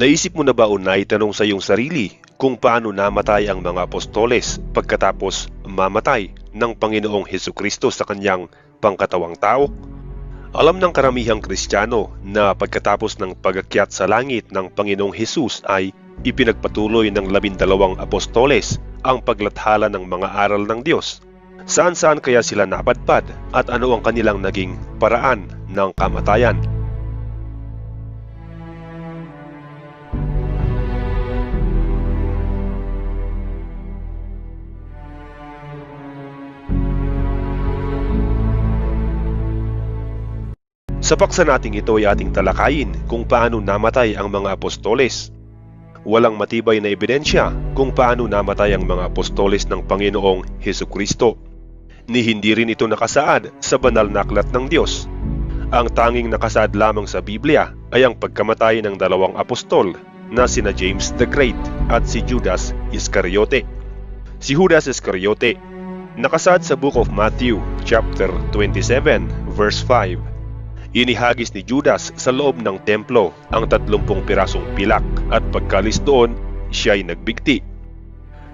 Naisip mo na ba o naitanong sa iyong sarili kung paano namatay ang mga apostoles pagkatapos mamatay ng Panginoong Hesukristo sa kanyang pangkatawang tao? Alam ng karamihang Kristiyano na pagkatapos ng pag-akyat sa langit ng Panginoong Hesus ay ipinagpatuloy ng 12 apostoles ang paglathala ng mga aral ng Diyos. Saan-saan kaya sila napadpad at ano ang kanilang naging paraan ng kamatayan? Sa paksa nating ito ay ating talakayin kung paano namatay ang mga apostoles. Walang matibay na ebidensya kung paano namatay ang mga apostoles ng Panginoong Hesukristo. Ni hindi rin ito nakasaad sa banal na aklat ng Diyos. Ang tanging nakasaad lamang sa Biblia ay ang pagkamatay ng 2 apostol na sina James the Great at si Judas Iscariote. Si Judas Iscariote, nakasaad sa Book of Matthew, chapter 27, verse 5. Inihagis ni Judas sa loob ng templo ang 30 pirasong pilak at pagkalis doon, siya ay nagbigti.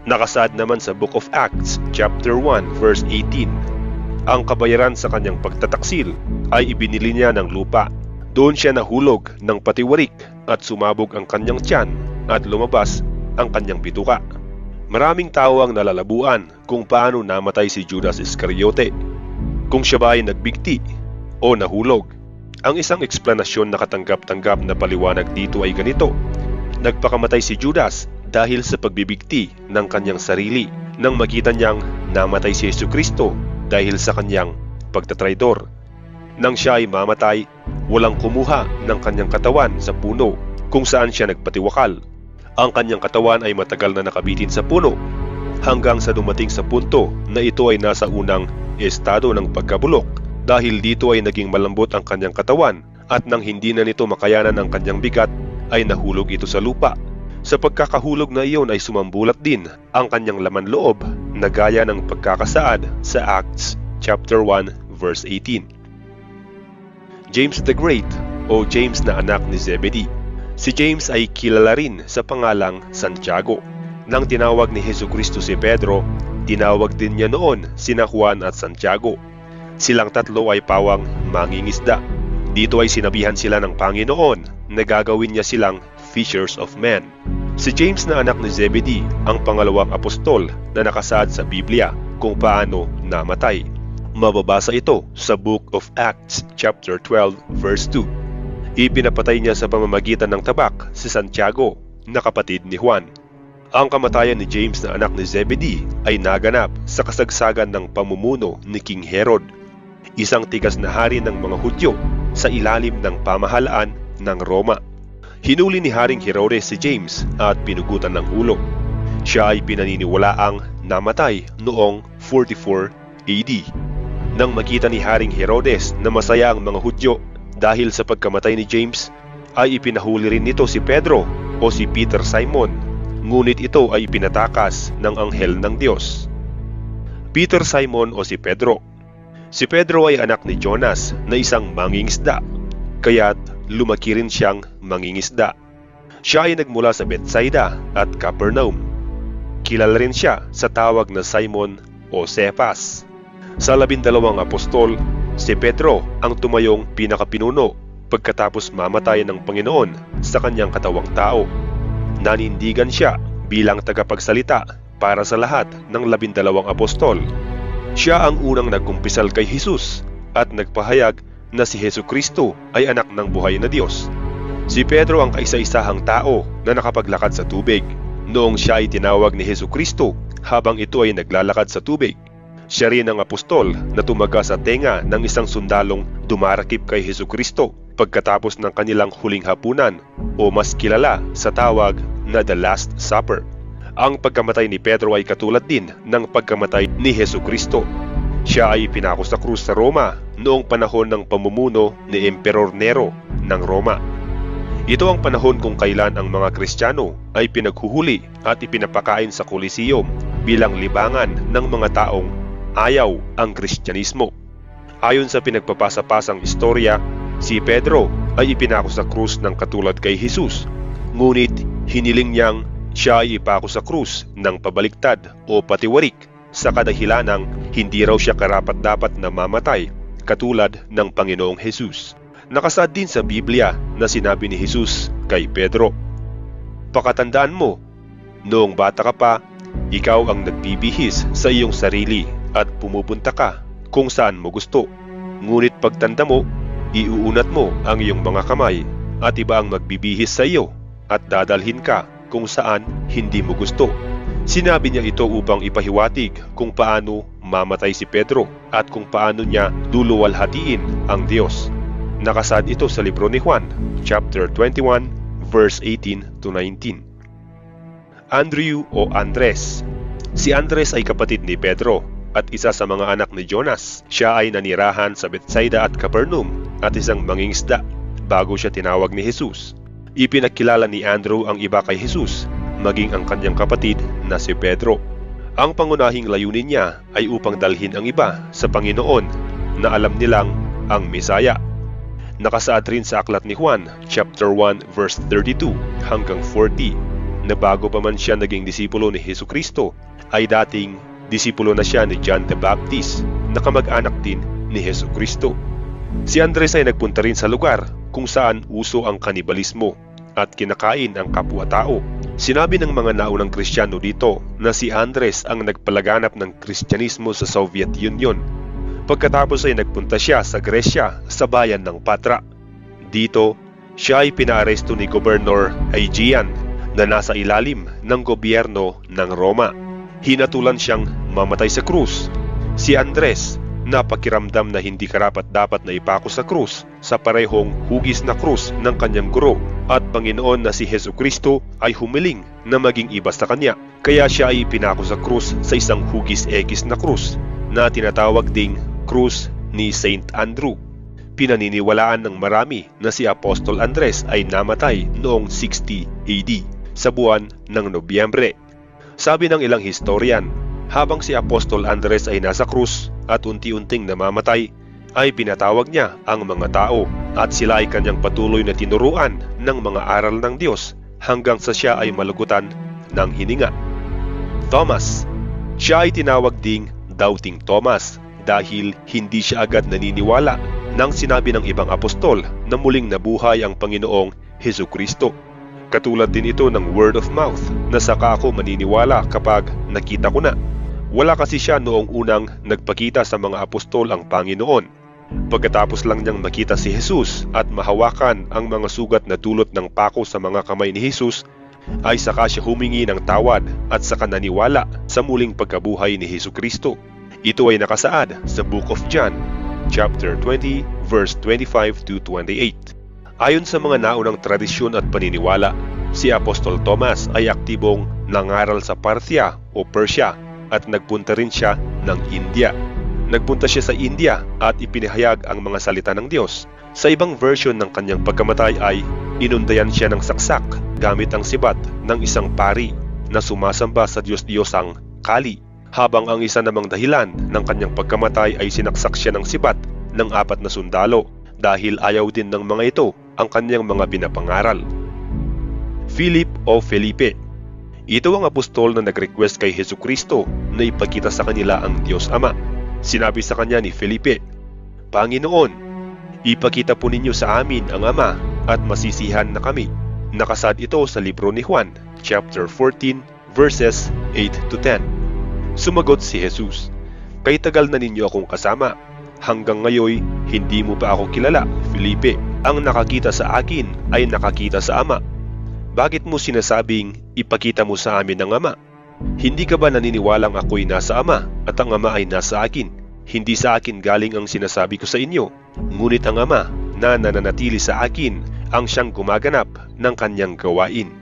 Nakasaad naman sa Book of Acts, chapter 1, verse 18. Ang kabayaran sa kanyang pagtataksil ay ibinili niya ng lupa. Doon siya nahulog ng patiwarik at sumabog ang kanyang tiyan at lumabas ang kanyang bituka. Maraming tao ang nalalabuan kung paano namatay si Judas Iscariote. Kung siya ba ay nagbigti o nahulog. Ang isang eksplanasyon na katanggap-tanggap na paliwanag dito ay ganito. Nagpakamatay si Judas dahil sa pagbibigti ng kanyang sarili nang makita niyang namatay si Hesukristo dahil sa kanyang pagtatraidor. Nang siya ay mamatay, walang kumuha ng kanyang katawan sa puno kung saan siya nagpatiwakal. Ang kanyang katawan ay matagal na nakabitin sa puno hanggang sa dumating sa punto na ito ay nasa unang estado ng pagkabulok. Dahil dito ay naging malambot ang kanyang katawan at nang hindi na nito makayanan ang kanyang bigat ay nahulog ito sa lupa. Sa pagkakahulog na iyon ay sumambulat din ang kanyang laman loob na gaya ng pagkakasaad sa Acts chapter 1 verse 18. James the Great o James na anak ni Zebedee. Si James ay kilala rin sa pangalang Santiago. Nang tinawag ni Hesukristo si Pedro, tinawag din niya noon sina Juan at Santiago. Silang tatlo ay pawang mangingisda. Dito ay sinabihan sila ng Panginoon na gagawin niya silang fishers of men. Si James na anak ni Zebedee ang pangalawang apostol na nakasaad sa Biblia kung paano namatay. Mababasa ito sa Book of Acts chapter 12 verse 2. Ipinapatay niya sa pamamagitan ng tabak si Santiago na kapatid ni Juan. Ang kamatayan ni James na anak ni Zebedee ay naganap sa kasagsagan ng pamumuno ni King Herod, isang tigas na hari ng mga Hudyo sa ilalim ng pamahalaan ng Roma. Hinuli ni Haring Herodes si James at pinugutan ng ulo. Siya ay pinaniniwalaang namatay noong 44 AD. Nang makita ni Haring Herodes na masaya ang mga Hudyo dahil sa pagkamatay ni James, ay ipinahuli rin nito si Pedro o si Peter Simon, ngunit ito ay pinatakas ng anghel ng Diyos. Peter Simon o si Pedro. Si Pedro ay anak ni Jonas na isang mangingisda, kaya't lumaki rin siyang mangingisda. Siya ay nagmula sa Bethsaida at Capernaum. Kilala rin siya sa tawag na Simon o Cephas. Sa 12 apostol, si Pedro ang tumayong pinakapinuno pagkatapos mamatay ng Panginoon sa kanyang katawang tao. Nanindigan siya bilang tagapagsalita para sa lahat ng 12 apostol. Siya ang unang nagkumpisal kay Jesus at nagpahayag na si Hesukristo ay anak ng buhay na Diyos. Si Pedro ang kaisa-isahang tao na nakapaglakad sa tubig noong siya ay tinawag ni Hesukristo habang ito ay naglalakad sa tubig. Siya rin ang apostol na tumaga sa tenga ng isang sundalong dumarakip kay Hesukristo pagkatapos ng kanilang huling hapunan o mas kilala sa tawag na The Last Supper. Ang pagkamatay ni Pedro ay katulad din ng pagkamatay ni Hesukristo. Siya ay pinako sa krus sa Roma noong panahon ng pamumuno ni Emperor Nero ng Roma. Ito ang panahon kung kailan ang mga Kristiyano ay pinaghuhuli at ipinapakain sa Coliseum bilang libangan ng mga taong ayaw ang Kristyanismo. Ayon sa pinagpapasa-pasang istorya, si Pedro ay ipinako sa krus ng katulad kay Jesus, Ngunit hiniling niyang siya ay ipako sa krus ng pabaliktad o patiwarik sa kadahilanang hindi raw siya karapat-dapat na mamatay katulad ng Panginoong Jesus. Nakasaad din sa Biblia na sinabi ni Jesus kay Pedro, "Pakatandaan mo, noong bata ka pa, ikaw ang nagbibihis sa iyong sarili at pumupunta ka kung saan mo gusto. Ngunit pagtanda mo, iuunat mo ang iyong mga kamay at iba ang magbibihis sa iyo at dadalhin ka kung saan hindi mo gusto." Sinabi niya ito upang ipahiwatig kung paano mamatay si Pedro at kung paano niya luluwalhatiin ang Diyos. Nakasaad ito sa libro ni Juan, chapter 21, verse 18 to 19. Andrew o Andres. Si Andres ay kapatid ni Pedro at isa sa mga anak ni Jonas. Siya ay nanirahan sa Bethsaida at Capernaum at isang mangingisda bago siya tinawag ni Jesus. Ipinagkilala ni Andrew ang iba kay Jesus, maging ang kanyang kapatid na si Pedro. Ang pangunahing layunin niya ay upang dalhin ang iba sa Panginoon na alam nilang ang Mesaya. Nakasaad rin sa aklat ni Juan, chapter 1, verse 32 hanggang 40, na bago pa man siya naging disipulo ni Jesucristo, ay dating disipulo na siya ni John the Baptist, na kamag-anak din ni Jesucristo. Si Andres ay nagpunta rin sa lugar kung saan uso ang kanibalismo at kinakain ang kapwa-tao. Sinabi ng mga naunang Kristiyano dito na si Andres ang nagpalaganap ng Kristyanismo sa Soviet Union. Pagkatapos ay nagpunta siya sa Gresya sa bayan ng Patra. Dito, siya ay pinaaresto ni Gobernador Aegean na nasa ilalim ng gobyerno ng Roma. Hinatulan siyang mamatay sa krus. Si Andres, napakiramdam na hindi karapat-dapat na ipako sa krus sa parehong hugis na krus ng kanyang guro at Panginoon na si Jesucristo ay humiling na maging iba sa kanya. Kaya siya ay pinako sa krus sa isang hugis-ekis na krus na tinatawag ding krus ni Saint Andrew. Pinaniniwalaan ng marami na si Apostol Andres ay namatay noong 60 AD sa buwan ng Nobyembre. Sabi ng ilang historian, habang si Apostol Andres ay nasa krus at unti-unting namamatay, ay pinatawag niya ang mga tao at sila ay kanyang patuloy na tinuruan ng mga aral ng Diyos hanggang sa siya ay malugutan ng hininga. Thomas. Siya ay tinawag ding Doubting Thomas dahil hindi siya agad naniniwala nang sinabi ng ibang apostol na muling nabuhay ang Panginoong Jesucristo. Katulad din ito ng word of mouth na saka ako maniniwala kapag nakita ko na. Wala kasi siya noong unang nagpakita sa mga apostol ang Panginoon. Pagkatapos lang niyang makita si Jesus at mahawakan ang mga sugat na dulot ng pako sa mga kamay ni Jesus, ay saka siya humingi ng tawad at saka naniwala sa muling pagkabuhay ni Jesucristo. Ito ay nakasaad sa Book of John, chapter 20, verse 25 to 28. Ayon sa mga naunang tradisyon at paniniwala, si Apostol Thomas ay aktibong nangaral sa Parthia o Persia at nagpunta rin siya ng India. Nagpunta siya sa India at ipinahayag ang mga salita ng Diyos. Sa ibang version ng kanyang pagkamatay ay inundayan siya ng saksak gamit ang sibat ng isang pari na sumasamba sa Diyos-Diyosang Kali. Habang ang isa namang dahilan ng kanyang pagkamatay ay sinaksak siya ng sibat ng 4 na sundalo dahil ayaw din ng mga ito ang kanyang mga pinapangaral. Philip o Felipe. Ito ang apostol na nag-request kay Jesucristo na ipakita sa kanila ang Diyos Ama. Sinabi sa kanya ni Felipe, "Panginoon, ipakita po ninyo sa amin ang Ama at masisihan na kami." Nakasaad ito sa libro ni Juan, chapter 14, verses 8 to 10. Sumagot si Jesus, "Kay tagal na ninyo akong kasama. Hanggang ngayon, hindi mo pa ako kilala, Felipe. Ang nakakita sa akin ay nakakita sa Ama. Bakit mo sinasabing ipakita mo sa amin ang Ama? Hindi ka ba naniniwalang ako'y nasa Ama at ang Ama ay nasa akin? Hindi sa akin galing ang sinasabi ko sa inyo, ngunit ang Ama na nananatili sa akin ang siyang gumaganap ng kanyang gawain."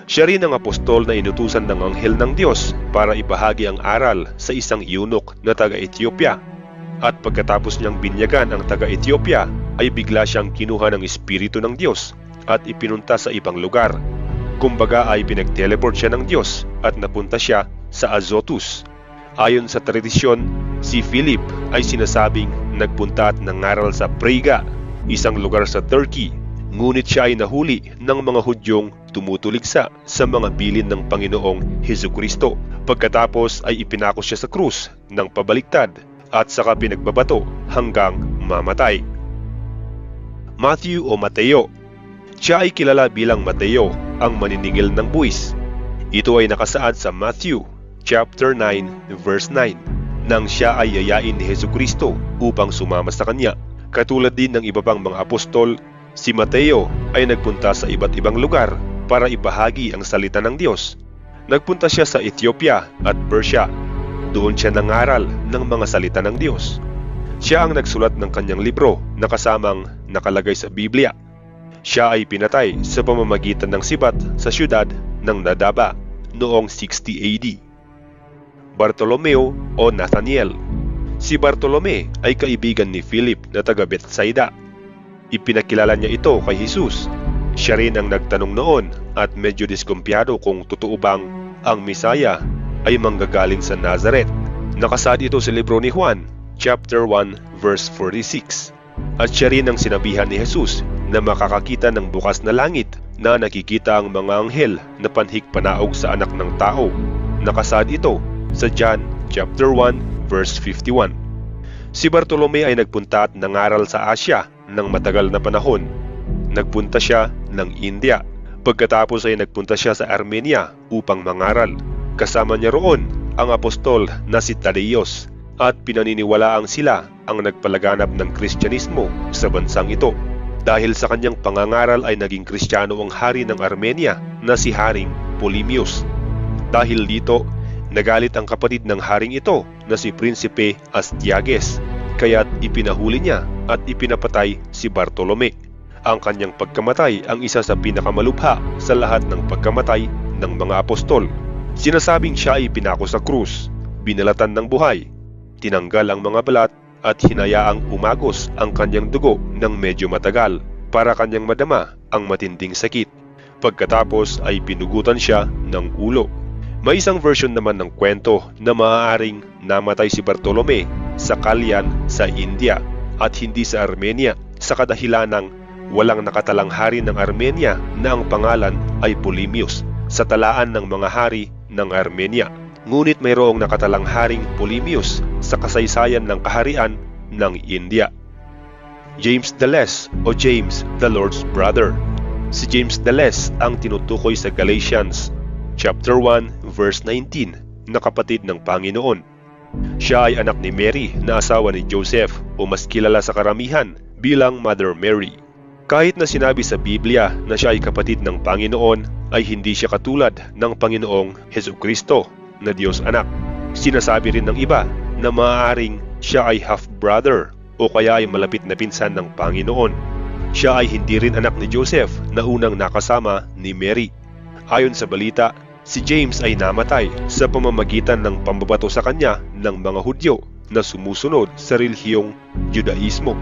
Siya rin ang apostol na inutusan ng anghel ng Diyos para ibahagi ang aral sa isang eunuch na taga-Ethiopia. At pagkatapos niyang binyagan ang taga-Ethiopia, ay bigla siyang kinuha ng Espiritu ng Diyos at ipinunta sa ibang lugar. Kumbaga ay pinag-teleport siya ng Diyos at napunta siya sa Azotus. Ayon sa tradisyon, si Philip ay sinasabing nagpunta at nangaral sa Prega, isang lugar sa Turkey. Ngunit siya ay nahuli ng mga Hudyong tumutuligsa sa mga bilin ng Panginoong Hesukristo. Pagkatapos ay ipinako siya sa krus ng pabaliktad at saka pinagbabato hanggang mamatay. Matthew o Mateo. Siya ay kilala bilang Mateo, ang maniningil ng buwis. Ito ay nakasaad sa Matthew chapter 9 verse 9 nang siya ay yayain ni Hesukristo upang sumama sa kanya. Katulad din ng iba pang mga apostol, si Mateo ay nagpunta sa iba't ibang lugar para ibahagi ang salita ng Diyos. Nagpunta siya sa Ethiopia at Persia. Doon siya nangaral ng mga salita ng Diyos. Siya ang nagsulat ng kanyang libro na kasamang nakalagay sa Biblia. Siya ay pinatay sa pamamagitan ng sibat sa siyudad ng Nadaba noong 60 AD. Bartolomeo o Nathaniel. Si Bartolome ay kaibigan ni Philip na taga Bethsaida. Ipinakilala niya ito kay Jesus. Siya rin ang nagtanong noon at medyo diskumpiyado kung totoo bang ang Misaya ay manggagaling sa Nazareth. Nakasaad ito sa libro ni Juan, chapter 1, verse 46. At siya rin ang sinabihan ni Jesus na makakakita ng bukas na langit na nakikita ang mga anghel na panhik-panaog sa anak ng tao. Nakasaad ito sa John, chapter 1, verse 51. Si Bartolome ay nagpunta at nangaral sa Asya ng matagal na panahon. Nagpunta siya ng India. Pagkatapos ay nagpunta siya sa Armenia upang mangaral. Kasama niya roon ang apostol na si Tadeos at pinaniniwalaang sila ang nagpalaganap ng Kristyanismo sa bansang ito. Dahil sa kanyang pangangaral ay naging Kristiyano ang hari ng Armenia na si Haring Polemius. Dahil dito, nagalit ang kapatid ng haring ito na si Prinsipe Astiages, kaya't ipinahuli niya at ipinapatay si Bartolome. Ang kanyang pagkamatay ang isa sa pinakamalubha sa lahat ng pagkamatay ng mga apostol. Sinasabing siya ay pinako sa krus, binalatan ng buhay, tinanggal ang mga balat at hinayaang umagos ang kanyang dugo ng medyo matagal para kanyang madama ang matinding sakit. Pagkatapos ay pinugutan siya ng ulo. May isang version naman ng kwento na maaaring namatay si Bartolome sa Kalyan sa India at hindi sa Armenia sa kadahilan ng walang nakatalang hari ng Armenia na ang pangalan ay Polemius sa talaan ng mga hari ng Armenia. Ngunit mayroong nakatalang haring Polemius sa kasaysayan ng kaharian ng India. James the Less o James the Lord's brother. Si James the Less ang tinutukoy sa Galatians chapter 1 verse 19 na kapatid ng Panginoon. Siya ay anak ni Mary na asawa ni Joseph o mas kilala sa karamihan bilang Mother Mary. Kahit na sinabi sa Biblia na siya ay kapatid ng Panginoon, ay hindi siya katulad ng Panginoong Hesukristo na Diyos anak. Sinasabi rin ng iba na maaaring siya ay half-brother o kaya ay malapit na pinsan ng Panginoon. Siya ay hindi rin anak ni Joseph na unang nakasama ni Mary. Ayon sa balita, si James ay namatay sa pamamagitan ng pambabato sa kanya ng mga Hudyo na sumusunod sa relihiyong Judaismo.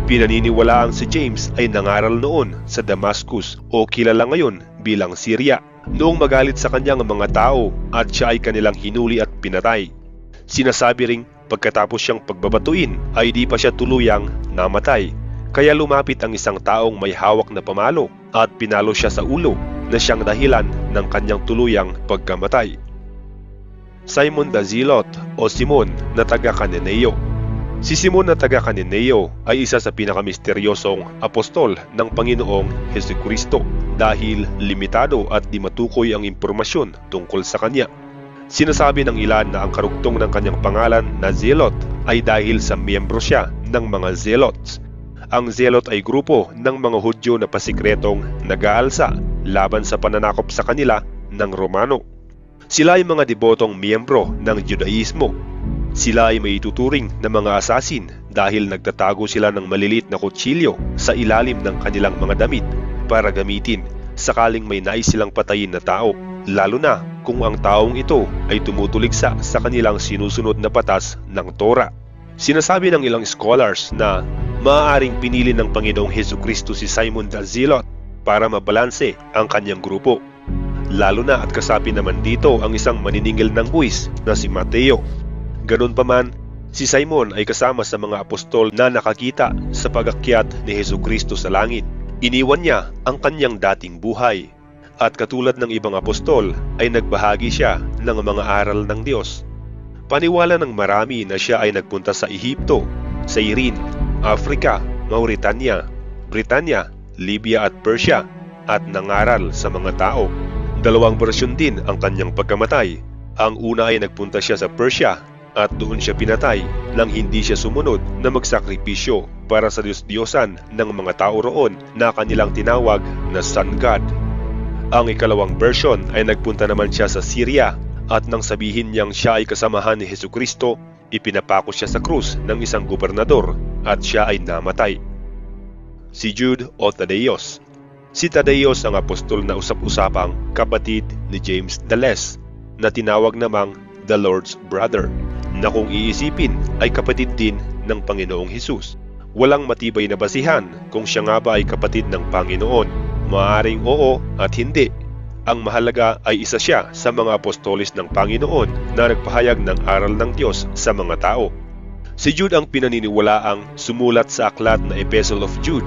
Pinaniniwalaang si James ay nangaral noon sa Damascus o kilala ngayon bilang Syria noong magalit sa kanyang mga tao at siya ay kanilang hinuli at pinatay. Sinasabi ring pagkatapos siyang pagbabatuin ay di pa siya tuluyang namatay, kaya lumapit ang isang taong may hawak na pamalo at pinalo siya sa ulo na siyang dahilan ng kanyang tuluyang pagkamatay. Simon the Zealot o Simon na taga Cananeo. Si Simon na taga Cananeo ay isa sa pinakamisteryosong apostol ng Panginoong Hesukristo dahil limitado at di matukoy ang impormasyon tungkol sa kanya. Sinasabi ng ilan na ang karugtong ng kanyang pangalan na Zealot ay dahil sa miyembro siya ng mga Zealots. Ang Zealot ay grupo ng mga Hudyo na pasikretong nag-aalsa laban sa pananakop sa kanila ng Romano. Sila ay mga debotong miyembro ng Judaismo. Sila ay maituturing na mga asasin dahil nagtatago sila ng malilit na kutsilyo sa ilalim ng kanilang mga damit para gamitin sakaling may nais silang patayin na tao, lalo na kung ang taong ito ay tumutuligsa sa kanilang sinusunod na batas ng Torah. Sinasabi ng ilang scholars na maaaring pinili ng Panginoong Hesukristo si Simon the Zealot para mabalanse ang kanyang grupo. Lalo na at kasapi naman dito ang isang maniningil ng buwis na si Mateo. Ganun pa man, si Simon ay kasama sa mga apostol na nakakita sa pag-akyat ni Hesukristo sa langit. Iniwan niya ang kanyang dating buhay at katulad ng ibang apostol ay nagbahagi siya ng mga aral ng Diyos. Paniwala ng marami na siya ay nagpunta sa Ehipto, Cyrene, Africa, Mauritania, Britanya, Libya at Persia at nangaral sa mga tao. Dalawang bersyon din ang kanyang pagkamatay. Ang una ay nagpunta siya sa Persia at doon siya pinatay nang hindi siya sumunod na magsakripisyo para sa Diyos-Diyosan ng mga tao roon na kanilang tinawag na Sun God. Ang ikalawang version ay nagpunta naman siya sa Syria at nang sabihin niyang siya ay kasamahan ni Hesukristo, ipinapako siya sa krus ng isang gobernador at siya ay namatay. Si Jude o Thaddeus. Si Thaddeus ang apostol na usap-usapang kapatid ni James the Less na tinawag namang the Lord's brother, na kung iisipin ay kapatid din ng Panginoong Hesus. Walang matibay na basihan kung siya nga ba ay kapatid ng Panginoon. Maaaring oo at hindi. Ang mahalaga ay isa siya sa mga apostolis ng Panginoon na nagpahayag ng aral ng Diyos sa mga tao. Si Jude ang pinaniniwalaang sumulat sa aklat na Epistle of Jude.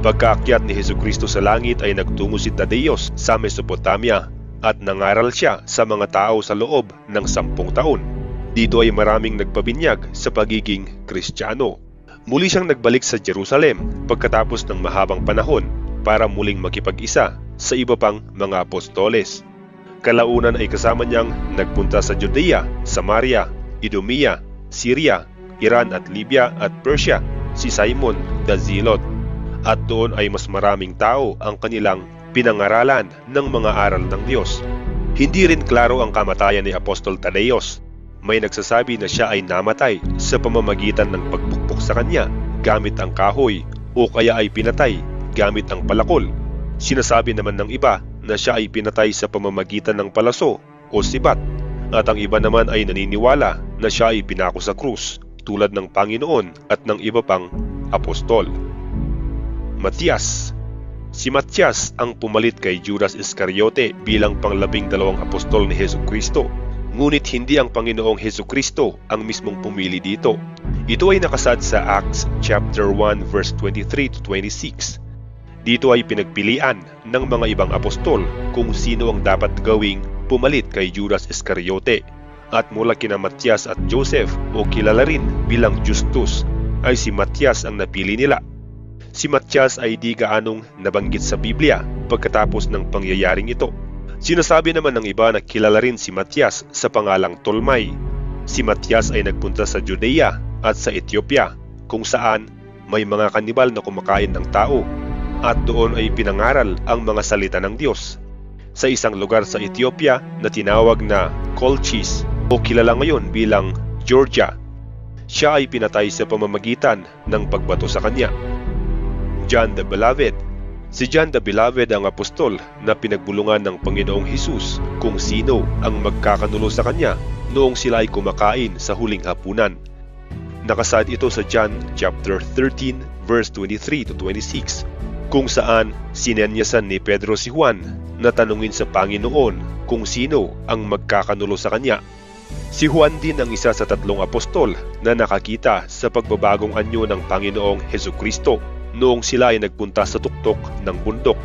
Pagkaakyat ni Hesukristo sa langit ay nagtungo si Thaddeus sa Mesopotamia at nangaral siya sa mga tao sa loob ng 10 taon. Dito ay maraming nagpabinyag sa pagiging Kristiyano. Muli siyang nagbalik sa Jerusalem pagkatapos ng mahabang panahon para muling makipag-isa sa iba pang mga apostoles. Kalaunan ay kasama niyang nagpunta sa Judea, Samaria, Idumea, Syria, Iran at Libya at Persia, si Simon the Zealot. At doon ay mas maraming tao ang kanilang pinangaralan ng mga aral ng Diyos. Hindi rin klaro ang kamatayan ni Apostol Thaddeus. May nagsasabi na siya ay namatay sa pamamagitan ng pagbukpok sa kanya gamit ang kahoy o kaya ay pinatay gamit ang palakol. Sinasabi naman ng iba na siya ay pinatay sa pamamagitan ng palaso o sibat, at ang iba naman ay naniniwala na siya ay pinako sa krus tulad ng Panginoon at ng iba pang apostol. Matias. Si Matias ang pumalit kay Judas Iscariote bilang pang-12 apostol ni Hesukristo. Ngunit hindi ang Panginoong Hesukristo ang mismong pumili dito. Ito ay nakasad sa Acts chapter 1 verse 23 to 26. Dito ay pinagpilian ng mga ibang apostol kung sino ang dapat gawing pumalit kay Judas Iscariote. At mula kina Matias at Joseph o kilala rin bilang Justus ay si Matias ang napili nila. Si Matias ay di gaanong nabanggit sa Biblia pagkatapos ng pangyayaring ito. Sinasabi naman ng iba na kilala rin si Matias sa pangalang Tolmay. Si Matias ay nagpunta sa Judea at sa Ethiopia kung saan may mga kanibal na kumakain ng tao at doon ay pinangaral ang mga salita ng Diyos. Sa isang lugar sa Ethiopia na tinawag na Colchis o kilala ngayon bilang Georgia, siya ay pinatay sa pamamagitan ng pagbato sa kanya. John the Beloved. Si John the Beloved ang apostol na pinagbulungan ng Panginoong Hesus kung sino ang magkakanulo sa kanya noong sila ay kumakain sa huling hapunan. Nakasad ito sa John chapter 13 verse 23 to 26 kung saan sinenyasan ni Pedro si Juan na tanungin sa Panginoon kung sino ang magkakanulo sa kanya. Si Juan din ang isa sa 3 apostol na nakakita sa pagbabagong anyo ng Panginoong Hesukristo noong sila ay nagpunta sa tuktok ng bundok.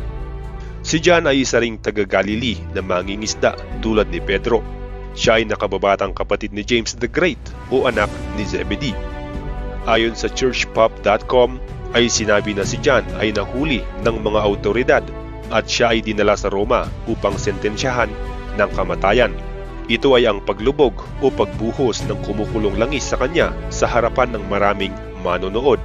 Si John ay isa ring taga-Galilee na mangingisda tulad ni Pedro. Siya ay nakababatang kapatid ni James the Great o anak ni Zebedee. Ayon sa churchpop.com ay sinabi na si John ay nahuli ng mga autoridad at siya ay dinala sa Roma upang sentensyahan ng kamatayan. Ito ay ang paglubog o pagbuhos ng kumukulong langis sa kanya sa harapan ng maraming manonood.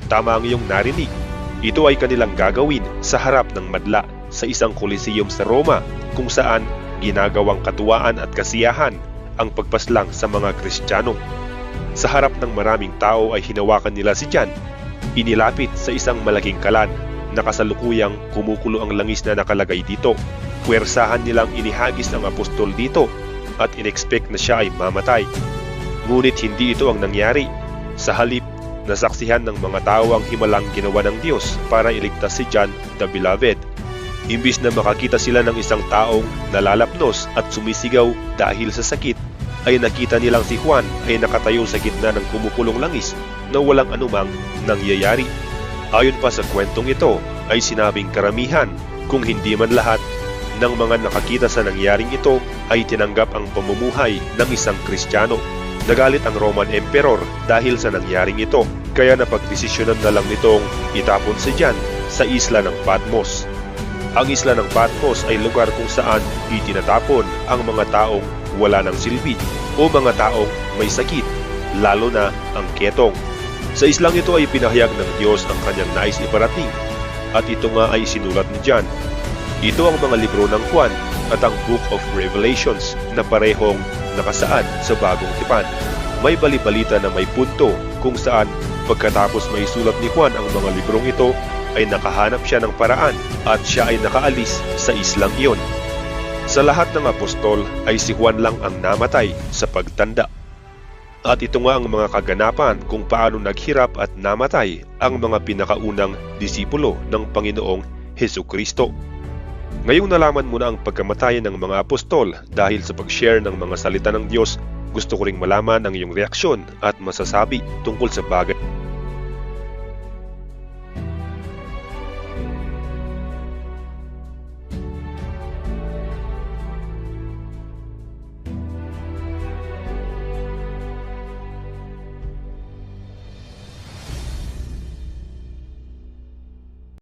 Tama ang iyong narinig. Ito ay kanilang gagawin sa harap ng madla sa isang Coliseum sa Roma kung saan ginagawang katuwaan at kasiyahan ang pagpaslang sa mga Kristiyano. Sa harap ng maraming tao ay hinawakan nila si John. Inilapit sa isang malaking kalan na kasalukuyang kumukulo ang langis na nakalagay dito. Puwersahan nilang inihagis ang apostol dito at inexpect na siya ay mamatay. Ngunit hindi ito ang nangyari. Sa halip, nasaksihan ng mga tao ang himalang ginawa ng Diyos para iligtas si John the Beloved. Imbis na makakita sila ng isang taong nalalapnos at sumisigaw dahil sa sakit, ay nakita nilang si Juan ay nakatayo sa gitna ng kumukulong langis na walang anumang nangyayari. Ayon pa sa kwentong ito, ay sinabing karamihan, kung hindi man lahat, ng mga nakakita sa nangyaring ito ay tinanggap ang pamumuhay ng isang Kristiyano. Nagalit ang Roman Emperor dahil sa nangyaring ito, kaya napagdesisyonan na lang nitong itapon si John sa isla ng Patmos. Ang isla ng Patmos ay lugar kung saan itinatapon ang mga taong wala ng silbi o mga taong may sakit, lalo na ang ketong. Sa islang ito ay pinahayag ng Diyos ang kanyang nais iparating, at ito nga ay sinulat ni John. Ito ang mga libro ng Juan at ang Book of Revelations na parehong nakasaad sa Bagong Tipan. May balibalita na may punto kung saan pagkatapos may sulat ni Juan ang mga librong ito ay nakahanap siya ng paraan at siya ay nakaalis sa islang iyon. Sa lahat ng apostol ay si Juan lang ang namatay sa pagtanda. At ito nga ang mga kaganapan kung paano naghirap at namatay ang mga pinakaunang disipulo ng Panginoong Hesukristo. Ngayong nalaman mo na ang pagkamatayan ng mga apostol dahil sa pag-share ng mga salita ng Diyos, gusto ko ring malaman ang iyong reaksyon at masasabi tungkol sa bagay.